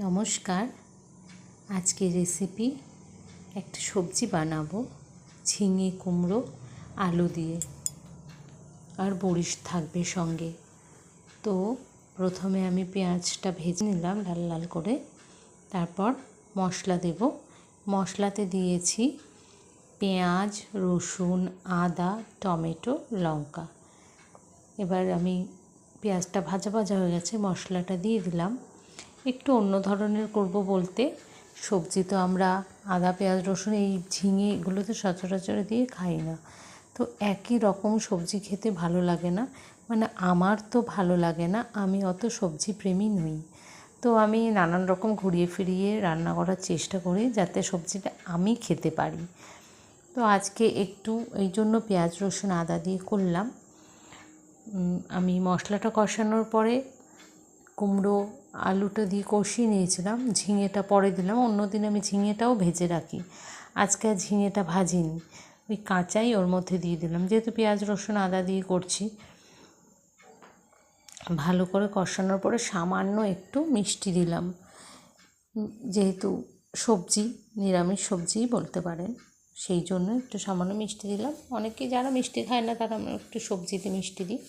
নমস্কার। আজকের রেসিপি একটা সবজি বানাবো ঝিঙে কুমড়ো আলু দিয়ে, আর বড়ি থাকবে সঙ্গে। তো প্রথমে আমি পেঁয়াজটা ভেজে নিলাম লাল লাল করে, তারপর মশলা দেব। মশলাতে দিয়েছি পেঁয়াজ, রসুন, আদা, টমেটো, লঙ্কা। এবার আমি পেঁয়াজটা ভাজা ভাজা হয়ে গেছে, মশলাটা দিয়ে দিলাম। একটু অন্য ধরনের করব বলতে, সবজি তো আমরা আদা পেঁয়াজ রসুন এই ঝিঙে এগুলো তো সচরাচর দিয়ে খাই না, তো একই রকম সবজি খেতে ভালো লাগে না, মানে আমার তো ভালো লাগে না, আমি অত সবজি প্রেমী নই। তো আমি নানান রকম ঘুরিয়ে ফিরিয়ে রান্না করার চেষ্টা করি যাতে সবজিটা আমি খেতে পারি। তো আজকে একটু এই জন্য পেঁয়াজ রসুন আদা দিয়ে করলাম। আমি মশলাটা কষানোর পরে কুমড়ো আলুটা দিয়ে কষিয়ে নিয়েছিলাম, ঝিঙেটা পরে দিলাম। অন্যদিন আমি ঝিঙেটাও ভেজে রাখি, আজকে আর ঝিঙেটা ভাজিনি, ওই কাঁচাই ওর মধ্যে দিয়ে দিলাম, যেহেতু পেঁয়াজ রসুন আদা দিয়ে করছি। ভালো করে কষানোর পরে সামান্য একটু মিষ্টি দিলাম, যেহেতু সবজি নিরামিষ সবজিই বলতে পারেন, সেই জন্য একটু সামান্য মিষ্টি দিলাম। অনেকে যারা মিষ্টি খায় না তারা একটু সবজিতে মিষ্টি দিই।